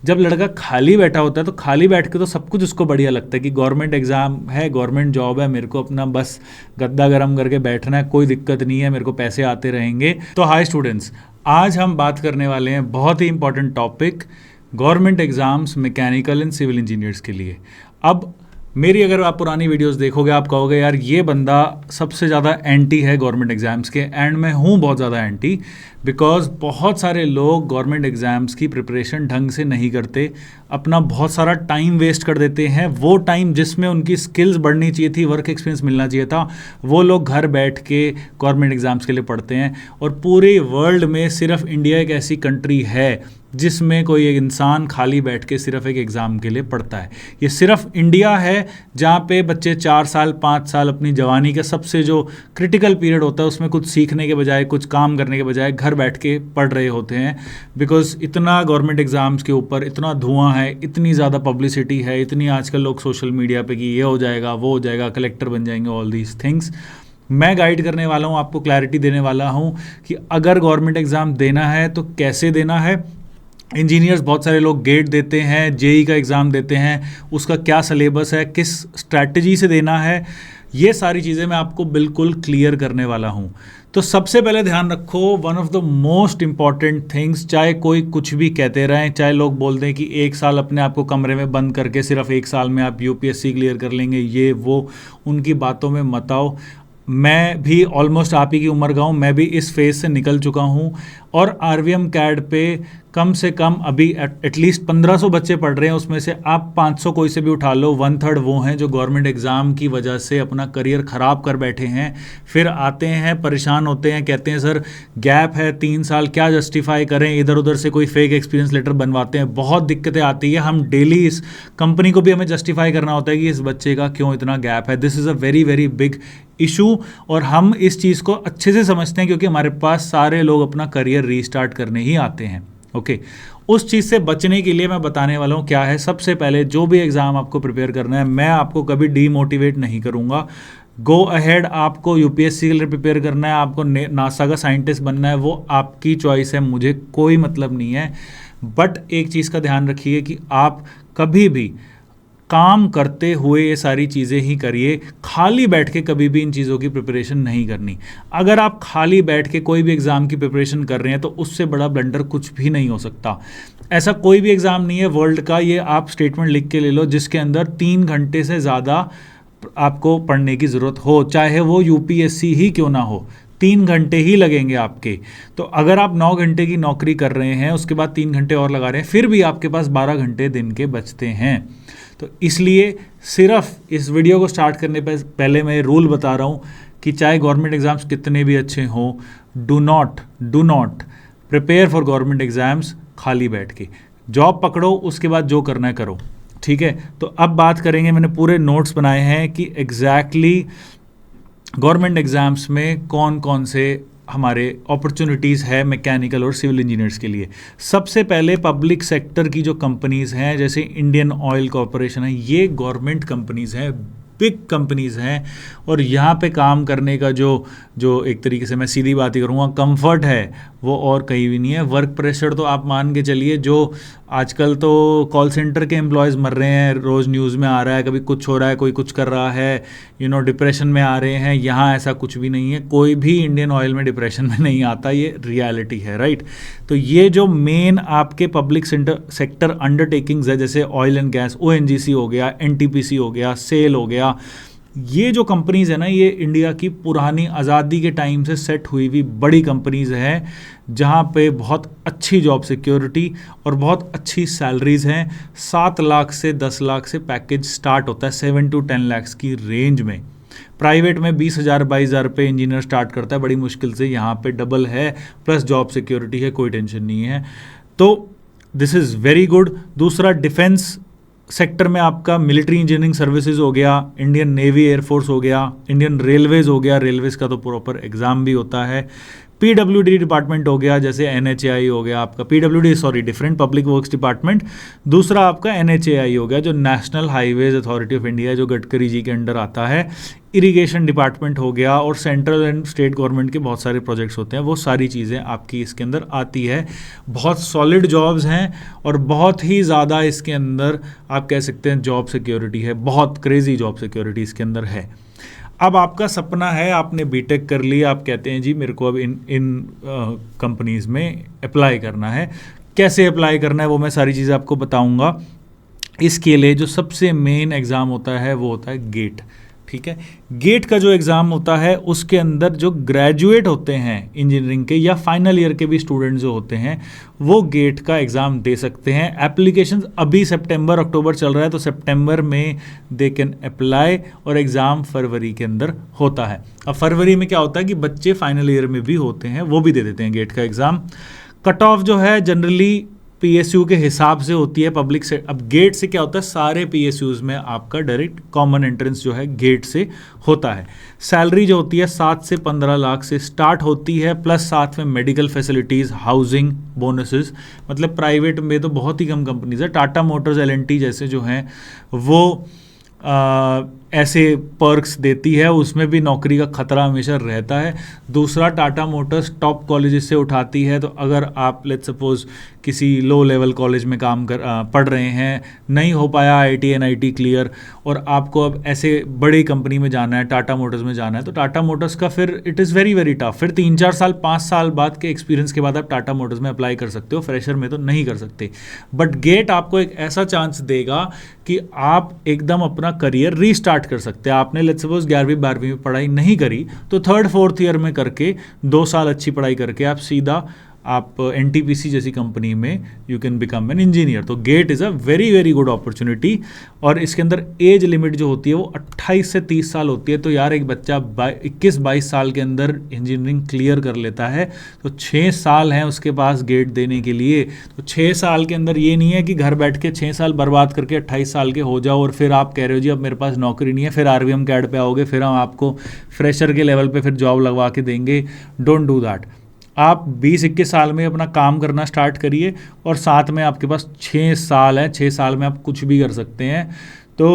जब लड़का खाली बैठा होता है तो खाली बैठ के तो सब कुछ उसको बढ़िया लगता है कि गवर्नमेंट एग्ज़ाम है, गवर्नमेंट जॉब है, मेरे को अपना बस गद्दा गरम करके बैठना है, कोई दिक्कत नहीं है, मेरे को पैसे आते रहेंगे। तो हाय स्टूडेंट्स, आज हम बात करने वाले हैं बहुत ही important topic, government exams mechanical and civil engineers के लिए। अब मेरी अगर आप पुरानी वीडियोस देखोगे आप कहोगे यार ये बंदा सबसे ज़्यादा एंटी है गवर्नमेंट एग्ज़ाम्स के, एंड मैं हूँ बहुत ज़्यादा एंटी, बिकॉज बहुत सारे लोग गवर्नमेंट एग्ज़ाम्स की प्रिपरेशन ढंग से नहीं करते, अपना बहुत सारा टाइम वेस्ट कर देते हैं। वो टाइम जिसमें उनकी स्किल्स बढ़नी चाहिए थी, वर्क एक्सपीरियंस मिलना चाहिए था, वो लोग घर बैठ के गवर्नमेंट एग्ज़ाम्स के लिए पढ़ते हैं। और पूरे वर्ल्ड में सिर्फ इंडिया एक ऐसी कंट्री है जिसमें कोई एक इंसान खाली बैठ के सिर्फ एक एग्ज़ाम के लिए पढ़ता है। ये सिर्फ इंडिया है जहाँ पे बच्चे 4 साल 5 साल अपनी जवानी का सबसे जो क्रिटिकल पीरियड होता है उसमें कुछ सीखने के बजाय, कुछ काम करने के बजाय घर बैठ के पढ़ रहे होते हैं। बिकॉज इतना गवर्नमेंट एग्ज़ाम्स के ऊपर इतना धुआं है, इतनी ज़्यादा पब्लिसिटी है, इतनी आजकल लोग सोशल मीडिया पे कि ये हो जाएगा, वो हो जाएगा, कलेक्टर बन जाएंगे, ऑल दीज थिंग्स। मैं गाइड करने वाला हूँ, आपको क्लैरिटी देने वाला हूँ कि अगर गवर्नमेंट एग्ज़ाम देना है तो कैसे देना है। इंजीनियर्स बहुत सारे लोग गेट देते हैं, जेई का एग्ज़ाम देते हैं, उसका क्या सिलेबस है, किस स्ट्रैटेजी से देना है, ये सारी चीज़ें मैं आपको बिल्कुल क्लियर करने वाला हूँ। तो सबसे पहले ध्यान रखो, one of the most important things, चाहे कोई कुछ भी कहते रहें, चाहे लोग बोल दें कि 1 साल अपने आप को कमरे में बंद करके सिर्फ 1 साल में आप यूपीएससी क्लियर कर लेंगे, ये वो, उनकी बातों में मत आओ। मैं भी ऑलमोस्ट आप ही की उम्र का हूँ, मैं भी इस फेज़ से निकल चुका हूँ और आरवीएम कैड पे कम से कम अभी एटलीस्ट 1500 बच्चे पढ़ रहे हैं, उसमें से आप 500 कोई से भी उठा लो, 1/3 वो हैं जो गवर्नमेंट एग्ज़ाम की वजह से अपना करियर ख़राब कर बैठे हैं। फिर आते हैं, परेशान होते हैं, कहते हैं सर गैप है 3 साल, क्या जस्टिफाई करें, इधर उधर से कोई फेक एक्सपीरियंस लेटर बनवाते हैं, बहुत दिक्कतें आती है। हम डेली इस कंपनी को भी हमें जस्टिफाई करना होता है कि इस बच्चे का क्यों इतना गैप है। This is a very very big issue और हम इस चीज़ को अच्छे से समझते हैं क्योंकि हमारे पास सारे लोग अपना करियर रीस्टार्ट करने ही आते हैं। ओके, उस चीज़ से बचने के लिए मैं बताने वाला हूँ क्या है। सबसे पहले जो भी एग्ज़ाम आपको प्रिपेयर करना है, मैं आपको कभी डीमोटिवेट नहीं करूँगा। गो अहेड, आपको यूपीएससी के लिए प्रिपेयर करना है, आपको नासा का साइंटिस्ट बनना है, वो आपकी चॉइस है, मुझे कोई मतलब नहीं है। बट एक चीज़ का ध्यान रखिए कि आप कभी भी काम करते हुए ये सारी चीज़ें ही करिए, खाली बैठ के कभी भी इन चीज़ों की प्रिपरेशन नहीं करनी। अगर आप खाली बैठ के कोई भी एग्ज़ाम की प्रिपरेशन कर रहे हैं तो उससे बड़ा ब्लंडर कुछ भी नहीं हो सकता। ऐसा कोई भी एग्ज़ाम नहीं है वर्ल्ड का, ये आप स्टेटमेंट लिख के ले लो, जिसके अंदर 3 घंटे से ज़्यादा आपको पढ़ने की ज़रूरत हो, चाहे वो यूपीएससी ही क्यों ना हो, 3 घंटे ही लगेंगे आपके। तो अगर आप 9 घंटे की नौकरी कर रहे हैं, उसके बाद 3 घंटे और लगा रहे हैं, फिर भी आपके पास 12 घंटे दिन के बचते हैं। तो इसलिए सिर्फ इस वीडियो को स्टार्ट करने पर पहले मैं रूल बता रहा हूँ कि चाहे गवर्नमेंट एग्ज़ाम्स कितने भी अच्छे हों, do not prepare for government exams खाली बैठ के। जॉब पकड़ो, उसके बाद जो करना है करो, ठीक है। तो अब बात करेंगे, मैंने पूरे नोट्स बनाए हैं कि एग्जैक्टली गवर्नमेंट एग्ज़ाम्स में कौन कौन से हमारे अपॉर्चुनिटीज़ है मैकेनिकल और सिविल इंजीनियर्स के लिए। सबसे पहले पब्लिक सेक्टर की जो कंपनीज़ हैं, जैसे इंडियन ऑयल कॉरपोरेशन है, ये गवर्नमेंट कंपनीज़ हैं, बिग कंपनीज़ हैं, और यहाँ पे काम करने का जो एक तरीके से मैं सीधी बात ही करूँगा, कंफर्ट है, वो और कहीं भी नहीं है। वर्क प्रेशर तो आप मान के चलिए, जो आजकल तो कॉल सेंटर के एम्प्लॉयज़ मर रहे हैं, रोज़ न्यूज़ में आ रहा है, कभी कुछ हो रहा है, कोई कुछ कर रहा है, डिप्रेशन में आ रहे हैं। यहाँ ऐसा कुछ भी नहीं है, कोई भी इंडियन ऑयल में डिप्रेशन में नहीं आता, ये रियलिटी है, राइट। तो ये जो मेन आपके पब्लिक सेक्टर अंडरटेकिंग्स है, जैसे ऑयल एंड गैस, ओएनजीसी हो गया, एनटीपीसी हो गया, सेल हो गया, ये जो कंपनीज़ है ना, ये इंडिया की पुरानी आज़ादी के टाइम से सेट हुई हुई बड़ी कंपनीज़ हैं, जहाँ पे बहुत अच्छी जॉब सिक्योरिटी और बहुत अच्छी सैलरीज़ हैं। 7 लाख से 10 लाख से पैकेज स्टार्ट होता है, 7 to 10 लाख की रेंज में। प्राइवेट में 20,000 22,000 रुपये इंजीनियर स्टार्ट करता है बड़ी मुश्किल से, यहाँ पे डबल है, प्लस जॉब सिक्योरिटी है, कोई टेंशन नहीं है। तो दिस इज़ वेरी गुड। दूसरा, डिफेंस सेक्टर में आपका मिलिट्री इंजीनियरिंग सर्विसेज हो गया, इंडियन नेवी एयरफोर्स हो गया, इंडियन रेलवेज़ हो गया, रेलवेज़ का तो प्रॉपर एग्ज़ाम भी होता है, पीडब्ल्यूडी डिपार्टमेंट हो गया, जैसे एनएचएआई हो गया आपका, PWD sorry different public works department, दूसरा आपका एनएचएआई हो गया जो national highways authority of India जो गडकरी जी के अंडर आता है, इरिगेशन डिपार्टमेंट हो गया, और सेंट्रल एंड स्टेट गवर्नमेंट के बहुत सारे प्रोजेक्ट्स होते हैं, वो सारी चीज़ें आपकी इसके अंदर आती है। बहुत सॉलिड जॉब्स हैं और बहुत ही ज़्यादा इसके अंदर आप कह सकते हैं जॉब सिक्योरिटी है, बहुत क्रेजी जॉब सिक्योरिटी इसके अंदर है। अब आपका सपना है, आपने बीटेक कर लिया, आप कहते हैं जी मेरे को अब इन कंपनीज़ में अप्लाई करना है। कैसे अप्लाई करना है वो मैं सारी चीज़ें आपको बताऊंगा। इसके लिए जो सबसे मेन एग्ज़ाम होता है वो होता है गेट, ठीक है। गेट का जो एग्ज़ाम होता है उसके अंदर जो ग्रेजुएट होते हैं इंजीनियरिंग के या फाइनल ईयर के भी स्टूडेंट जो होते हैं वो गेट का एग्ज़ाम दे सकते हैं। एप्लीकेशंस अभी सितंबर अक्टूबर चल रहा है, तो सितंबर में दे कैन अप्लाई, और एग्ज़ाम फरवरी के अंदर होता है। अब फरवरी में क्या होता है कि बच्चे फाइनल ईयर में भी होते हैं, वो भी दे देते हैं गेट का एग्ज़ाम। कट ऑफ जो है जनरली पीएसयू के हिसाब से होती है पब्लिक से। अब गेट से क्या होता है, सारे पीएसयूज में आपका डायरेक्ट कॉमन एंट्रेंस जो है गेट से होता है। सैलरी जो होती है 7 से 15 लाख से स्टार्ट होती है, प्लस साथ में मेडिकल फैसिलिटीज़, हाउसिंग, बोनसेस। मतलब प्राइवेट में तो बहुत ही कम कंपनीज है, टाटा मोटर्स, एलएनटी जैसे जो हैं वो ऐसे पर्क्स देती है, उसमें भी नौकरी का खतरा हमेशा रहता है। दूसरा, टाटा मोटर्स टॉप कॉलेजेस से उठाती है, तो अगर आप लेट्स सपोज किसी लो लेवल कॉलेज में पढ़ रहे हैं, नहीं हो पाया आईआईटी एनआईटी क्लियर, और आपको अब ऐसे बड़ी कंपनी में जाना है, टाटा मोटर्स में जाना है, तो टाटा मोटर्स का फिर it is very very tough. फिर 3-4 साल 5 साल बाद के एक्सपीरियंस के बाद आप टाटा मोटर्स में अप्लाई कर सकते हो, फ्रेशर में तो नहीं कर सकते। बट गेट आपको एक ऐसा चांस देगा कि आप एकदम अपना करियर रीस्टार्ट कर सकते हैं। आपने लेट्स सपोज 11वीं 12वीं में पढ़ाई नहीं करी, तो 3rd-4th ईयर में करके 2 साल अच्छी पढ़ाई करके आप सीधा आप एनटीपीसी जैसी कंपनी में you can become an engineer. तो GATE is a very very good opportunity. और इसके अंदर एज लिमिट जो होती है वो 28 से 30 साल होती है। तो यार एक बच्चा 21-22 साल के अंदर इंजीनियरिंग क्लियर कर लेता है, तो 6 साल हैं उसके पास गेट देने के लिए। तो 6 साल के अंदर ये नहीं है कि घर बैठ के 6 साल बर्बाद करके 28 साल के हो जाओ और फिर आप कह रहे हो जी अब मेरे पास नौकरी नहीं है, फिर आरवीएम कैड पे आओगे, फिर हम आपको फ्रेशर के लेवल पे फिर जॉब लगवा के देंगे। Don't do that. आप 20-21 साल में अपना काम करना स्टार्ट करिए, और साथ में आपके पास 6 साल है, 6 साल में आप कुछ भी कर सकते हैं। तो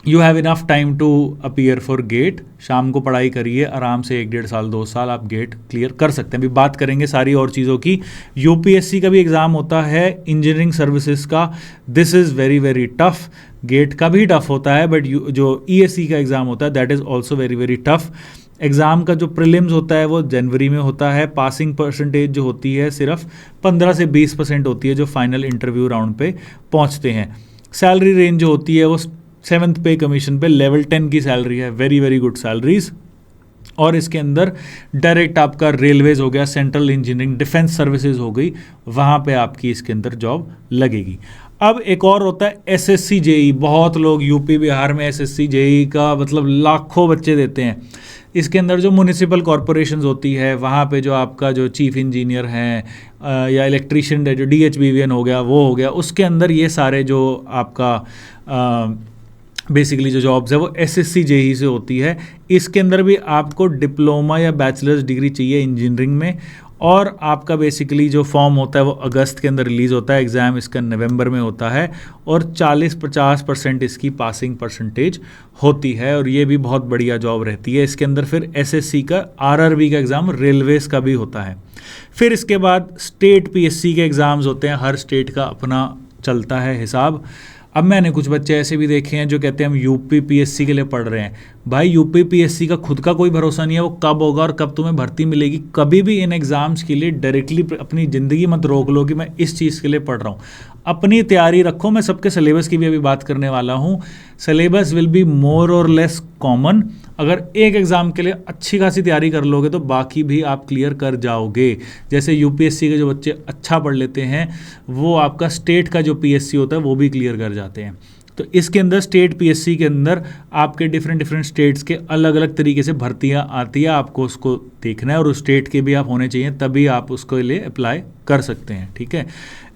you have enough time to appear for GATE. शाम को पढ़ाई करिए आराम से, 1-1.5 साल 2 साल आप गेट क्लियर कर सकते हैं। अभी बात करेंगे सारी और चीज़ों की। यूपीएससी का भी एग्ज़ाम होता है इंजीनियरिंग सर्विसेज का, this is very very tough. GATE का भी टफ होता है, बट जो ईएससी का एग्ज़ाम होता है that is also very very tough. Exam का जो प्रीलिम्स होता है वो जनवरी में होता है। पासिंग परसेंटेज जो होती है सिर्फ 15 से 20% होती है जो फाइनल इंटरव्यू राउंड पे पहुंचते हैं। सैलरी रेंज जो होती है वो 7th पे कमीशन पे लेवल 10 की सैलरी है, वेरी वेरी गुड सैलरीज। और इसके अंदर डायरेक्ट आपका रेलवेज हो गया, सेंट्रल इंजीनियरिंग, डिफेंस सर्विसेज हो गई, वहाँ पे आपकी इसके अंदर जॉब लगेगी। अब एक और होता है एसएससी जेई। बहुत लोग यूपी बिहार में एसएससी जेई का मतलब लाखों बच्चे देते हैं। इसके अंदर जो म्युनिसिपल कॉरपोरेशंस होती है वहाँ पे जो आपका जो चीफ इंजीनियर हैं या इलेक्ट्रीशियन जो DHBVN हो गया वो हो गया, उसके अंदर ये सारे जो आपका बेसिकली जो जॉब्स है वो एसएससी जेई से होती है। इसके अंदर भी आपको डिप्लोमा या बैचलर्स डिग्री चाहिए इंजीनियरिंग में, और आपका बेसिकली जो फॉर्म होता है वो अगस्त के अंदर रिलीज़ होता है, एग्ज़ाम इसका नवंबर में होता है, और 40-50% इसकी पासिंग परसेंटेज होती है, और ये भी बहुत बढ़िया जॉब रहती है। इसके अंदर फिर एसएससी का आरआरबी का एग्ज़ाम, रेलवेज़ का भी होता है। फिर इसके बाद स्टेट पीएससी के एग्ज़ाम्स होते हैं, हर स्टेट का अपना चलता है हिसाब। अब मैंने कुछ बच्चे ऐसे भी देखे हैं जो कहते हैं हम यूपी पीएससी के लिए पढ़ रहे हैं। भाई यूपी पीएससी का खुद का कोई भरोसा नहीं है, वो कब होगा और कब तुम्हें भर्ती मिलेगी। कभी भी इन एग्ज़ाम्स के लिए डायरेक्टली अपनी ज़िंदगी मत रोक लो कि मैं इस चीज़ के लिए पढ़ रहा हूँ। अपनी तैयारी रखो। मैं सबके सिलेबस की भी अभी बात करने वाला हूँ। सिलेबस विल बी मोर और लेस कॉमन। अगर एक एग्ज़ाम के लिए अच्छी खासी तैयारी कर लोगे तो बाकी भी आप क्लियर कर जाओगे। जैसे यूपीएससी के जो बच्चे अच्छा पढ़ लेते हैं वो आपका स्टेट का जो पीएससी होता है वो भी क्लियर कर जाते हैं। तो इसके अंदर स्टेट पीएससी के अंदर आपके डिफरेंट स्टेट्स के अलग अलग तरीके से भर्तियां आती है, आपको उसको देखना है, और उस स्टेट के भी आप होने चाहिए तभी आप उसके लिए अप्लाई कर सकते हैं। ठीक है।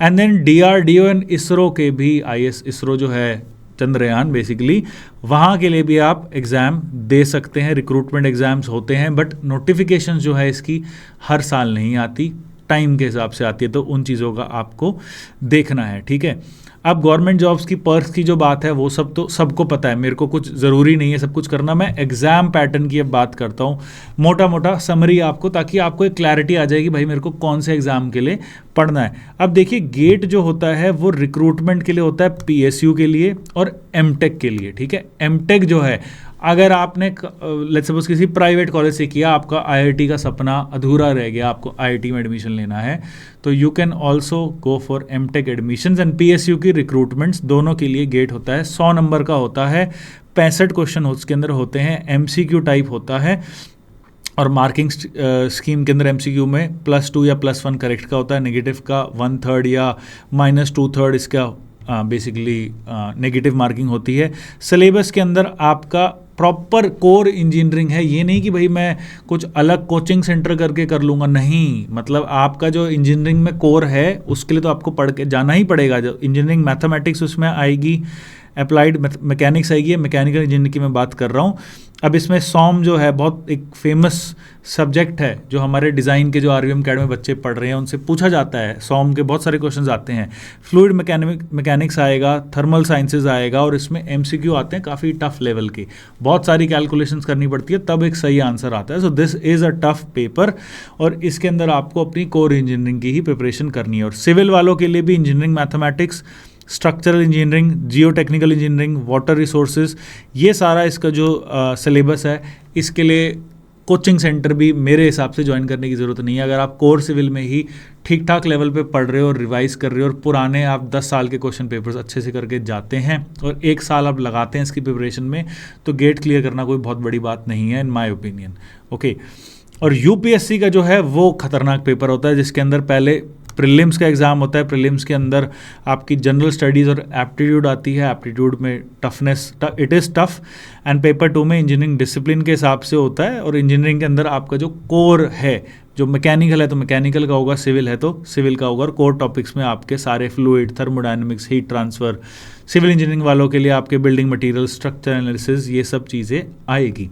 And then DRDO and ISRO के भी IS इसरो जो है चंद्रयान बेसिकली, वहाँ के लिए भी आप एग्ज़ाम दे सकते हैं। रिक्रूटमेंट एग्ज़ाम्स होते हैं, बट नोटिफिकेशन जो है इसकी हर साल नहीं आती, टाइम के हिसाब से आती है, तो उन चीज़ों का आपको देखना है, ठीक है। अब गवर्नमेंट जॉब्स की पर्क्स की जो बात है वो सब तो सबको पता है, मेरे को कुछ ज़रूरी नहीं है सब कुछ करना। मैं एग्ज़ाम पैटर्न की अब बात करता हूँ, मोटा मोटा समरी आपको, ताकि आपको एक क्लैरिटी आ जाएगी भाई मेरे को कौन से एग्ज़ाम के लिए पढ़ना है। अब देखिए, गेट जो होता है वो रिक्रूटमेंट के लिए होता है, पीएसयू के लिए और एमटेक के लिए, ठीक है। एमटेक जो है, अगर आपने लेट्स सपोज किसी प्राइवेट कॉलेज से किया, आपका आईआईटी का सपना अधूरा रह गया, आपको आईआईटी में एडमिशन लेना है, तो you can also go for MTech admissions. And PSU की रिक्रूटमेंट्स दोनों के लिए गेट होता है, 100 नंबर का होता है, 65 क्वेश्चन उसके अंदर होते हैं, एमसीक्यू टाइप होता है, और मार्किंग स्कीम के अंदर एमसीक्यू में +2 या +1 करेक्ट का होता है, नेगेटिव का 1/3 या -2/3 इसका बेसिकली नेगेटिव मार्किंग होती है। सिलेबस के अंदर आपका प्रॉपर कोर इंजीनियरिंग है, ये नहीं कि भाई मैं कुछ अलग कोचिंग सेंटर करके कर लूँगा, नहीं, मतलब आपका जो इंजीनियरिंग में कोर है उसके लिए तो आपको पढ़ के जाना ही पड़ेगा। जो इंजीनियरिंग मैथमेटिक्स उसमें आएगी, अप्लाइड मैकेनिक्स आएगी, मैकेनिकल इंजीनियरिंग की मैं बात कर रहा हूँ। अब इसमें सॉम जो है बहुत एक फेमस सब्जेक्ट है, जो हमारे डिज़ाइन के जो आरवीएम अकेडमी में बच्चे पढ़ रहे हैं उनसे पूछा जाता है, सॉम के बहुत सारे क्वेश्चंस आते हैं। फ्लूइड मैकेनिक्स आएगा, थर्मल साइंसेज आएगा, और इसमें एमसीक्यू आते हैं काफ़ी टफ लेवल के, बहुत सारी कैलकुलेशंस करनी पड़ती है तब एक सही आंसर आता है। So this is a tough paper, और इसके अंदर आपको अपनी कोर इंजीनियरिंग की ही प्रिपरेशन करनी है। और सिविल वालों के लिए भी इंजीनियरिंग मैथमेटिक्स, स्ट्रक्चरल इंजीनियरिंग, जियो टेक्निकल इंजीनियरिंग, वाटर रिसोर्सेज, ये सारा इसका जो सिलेबस है, इसके लिए कोचिंग सेंटर भी मेरे हिसाब से ज्वाइन करने की ज़रूरत नहीं है। अगर आप कोर सिविल में ही ठीक ठाक लेवल पे पढ़ रहे हो और रिवाइज कर रहे हो, और पुराने आप 10 साल के क्वेश्चन पेपर्स अच्छे से करके जाते हैं और 1 साल आप लगाते हैं इसकी प्रिपरेशन में, तो गेट क्लियर करना कोई बहुत बड़ी बात नहीं है इन माय ओपिनियन, ओके। और यूपीएससी का जो है वो खतरनाक पेपर होता है, जिसके अंदर पहले प्रीलिम्स का एग्ज़ाम होता है, प्रीलिम्स के अंदर आपकी जनरल स्टडीज़ और एप्टीट्यूड आती है, एप्टीट्यूड में toughness, it is tough, and paper 2 में इंजीनियरिंग डिसिप्लिन के हिसाब से होता है। और इंजीनियरिंग के अंदर आपका जो कोर है, जो मैकेनिकल है तो मैकेनिकल का होगा, सिविल है तो सिविल का होगा, और कोर टॉपिक्स में आपके सारे fluid, thermodynamics, heat transfer, civil engineering वालों के लिए आपके बिल्डिंग मटीरियल, स्ट्रक्चर एनालिसिस, ये सब चीज़ें आएगी।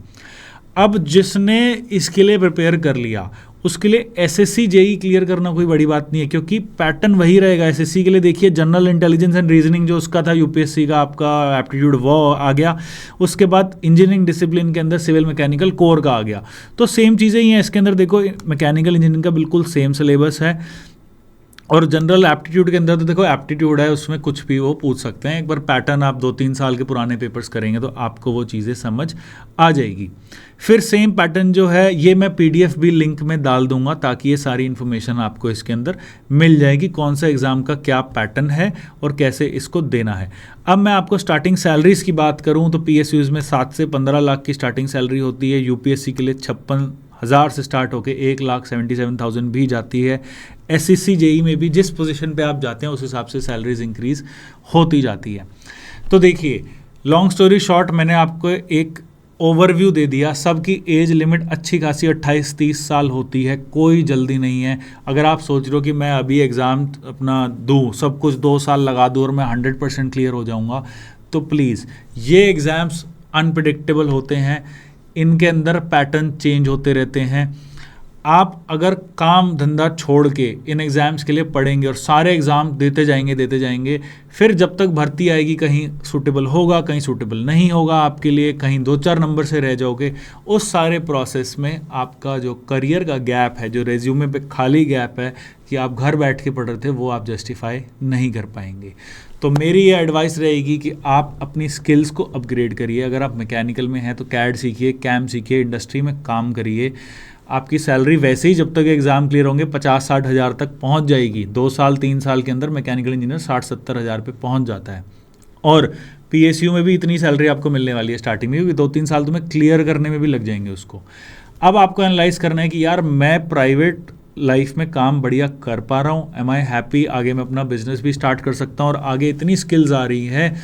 अब जिसने इसके लिए प्रिपेयर कर लिया उसके लिए एसएससी जेई क्लियर करना कोई बड़ी बात नहीं है, क्योंकि पैटर्न वही रहेगा। एसएससी के लिए देखिए, जनरल इंटेलिजेंस एंड रीजनिंग जो उसका था यूपीएससी का, आपका एप्टीट्यूड वो आ गया, उसके बाद इंजीनियरिंग डिसिप्लिन के अंदर सिविल मैकेनिकल कोर का आ गया, तो सेम चीज़ें ही हैं इसके अंदर। देखो, मैकेनिकल इंजीनियरिंग का बिल्कुल सेम सिलेबस है, और जनरल एप्टीट्यूड के अंदर तो देखो एप्टीट्यूड है, उसमें कुछ भी वो पूछ सकते हैं। एक बार पैटर्न आप 2-3 साल के पुराने पेपर्स करेंगे तो आपको वो चीज़ें समझ आ जाएगी। फिर सेम पैटर्न जो है, ये मैं पीडीएफ भी लिंक में डाल दूंगा, ताकि ये सारी इन्फॉर्मेशन आपको इसके अंदर मिल जाएगी, कौन सा एग्ज़ाम का क्या पैटर्न है और कैसे इसको देना है। अब मैं आपको स्टार्टिंग सैलरीज़ की बात करूँ तो पीएसयूज़ में 7 से 15 लाख की स्टार्टिंग सैलरी होती है, यूपीएससी के लिए 56,000 से स्टार्ट होकर 1,77,000 भी जाती है। एसएससी जेई में भी जिस पोजीशन पे आप जाते हैं उस हिसाब से सैलरीज इंक्रीज होती जाती है। तो देखिए, लॉन्ग स्टोरी शॉर्ट, मैंने आपको एक ओवरव्यू दे दिया। सबकी एज लिमिट अच्छी खासी 28-30 साल होती है, कोई जल्दी नहीं है। अगर आप सोच रहे हो कि मैं अभी एग्ज़ाम अपना दूँ, सब कुछ 2 साल लगा दूँ और मैं 100% क्लियर हो जाऊँगा, तो प्लीज़, ये एग्ज़ाम्स अनप्रिडिक्टेबल होते हैं, इनके अंदर पैटर्न चेंज होते रहते हैं। आप अगर काम धंधा छोड़ के इन एग्ज़ाम्स के लिए पढ़ेंगे और सारे एग्ज़ाम देते जाएंगे, फिर जब तक भर्ती आएगी, कहीं सूटेबल होगा, कहीं सूटेबल नहीं होगा आपके लिए, कहीं 2-4 नंबर से रह जाओगे। उस सारे प्रोसेस में आपका जो करियर का गैप है, जो रेज्यूमे पे खाली गैप है कि आप घर बैठ के पढ़ रहे थे, वो आप जस्टिफाई नहीं कर पाएंगे। तो मेरी ये एडवाइस रहेगी कि आप अपनी स्किल्स को अपग्रेड करिए। अगर आप मैकेनिकल में हैं तो कैड सीखिए, कैम सीखिए, इंडस्ट्री में काम करिए। आपकी सैलरी वैसे ही जब तक एग्ज़ाम क्लियर होंगे 50-60 हज़ार तक पहुंच जाएगी। 2 साल 3 साल के अंदर मैकेनिकल इंजीनियर 60-70 हज़ार पे पहुंच जाता है। और पीएसयू में भी इतनी सैलरी आपको मिलने वाली है स्टार्टिंग में, क्योंकि 2-3 साल तुम्हें क्लियर करने में भी लग जाएंगे उसको। अब आपको एनालाइज करना है कि यार, मैं प्राइवेट लाइफ में काम बढ़िया कर पा रहा हूँ, एम आई हैप्पी, आगे मैं अपना बिजनेस भी स्टार्ट कर सकता हूँ, और आगे इतनी स्किल्स आ रही है,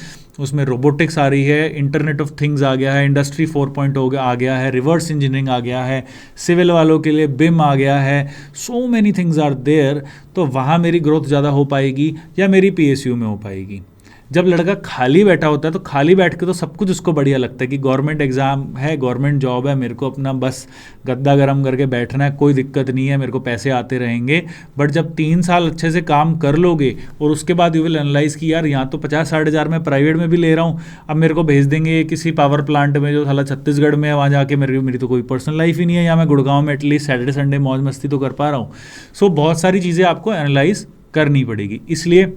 उसमें रोबोटिक्स आ रही है, इंटरनेट ऑफ थिंग्स आ गया है, इंडस्ट्री 4.0 आ गया है, रिवर्स इंजीनियरिंग आ गया है, सिविल वालों के लिए बिम आ गया है, so many things are there. तो वहाँ मेरी ग्रोथ ज़्यादा हो पाएगी या मेरी पीएसयू में हो पाएगी? जब लड़का खाली बैठा होता है तो खाली बैठ के तो सब कुछ उसको बढ़िया लगता है कि गवर्नमेंट एग्ज़ाम है, गवर्नमेंट जॉब है, मेरे को अपना बस गद्दा गर्म करके बैठना है, कोई दिक्कत नहीं है, मेरे को पैसे आते रहेंगे। बट जब 3 साल अच्छे से काम कर लोगे और उसके बाद यू विल एनालाइज कि यार यहाँ तो 50-60 हज़ार मैं प्राइवेट में भी ले रहा हूँ, अब मेरे को भेज देंगे किसी पावर प्लांट में जो साला छत्तीसगढ़ में है, वहाँ जाके मेरी तो कोई पर्सनल लाइफ ही नहीं है, या मैं गुड़गांव में एटलीस्ट सैटरडे संडे मौज मस्ती तो कर पा रहा हूँ। सो बहुत सारी चीज़ें आपको एनालाइज करनी पड़ेगी। इसलिए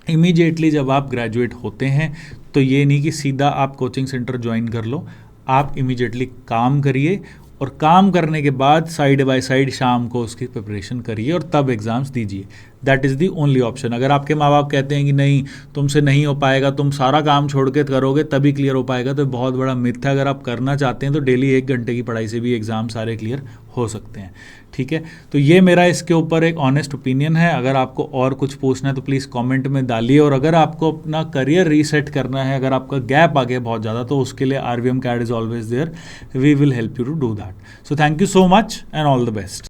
इमीडिएटली जब आप ग्रेजुएट होते हैं तो ये नहीं कि सीधा आप कोचिंग सेंटर ज्वाइन कर लो, आप इमीडिएटली काम करिए और काम करने के बाद साइड बाय साइड शाम को उसकी प्रिपरेशन करिए और तब एग्ज़ाम्स दीजिए। That is the only option. अगर आपके माँ बाप कहते हैं कि नहीं तुमसे नहीं हो पाएगा, तुम सारा काम छोड़ के करोगे तभी क्लियर हो पाएगा, तो बहुत बड़ा मिथ है। अगर आप करना चाहते हैं तो डेली 1 घंटे की पढ़ाई से भी एग्ज़ाम सारे क्लियर हो सकते हैं। ठीक है, तो ये मेरा इसके ऊपर एक ऑनेस्ट ओपिनियन है। अगर आपको और कुछ पूछना है तो प्लीज़ कमेंट में डालिए, और अगर आपको अपना करियर रीसेट करना है, अगर आपका गैप आ गया बहुत ज़्यादा, तो उसके लिए RVM CAD is always there, we will help you to do that. So thank you so much and all the best.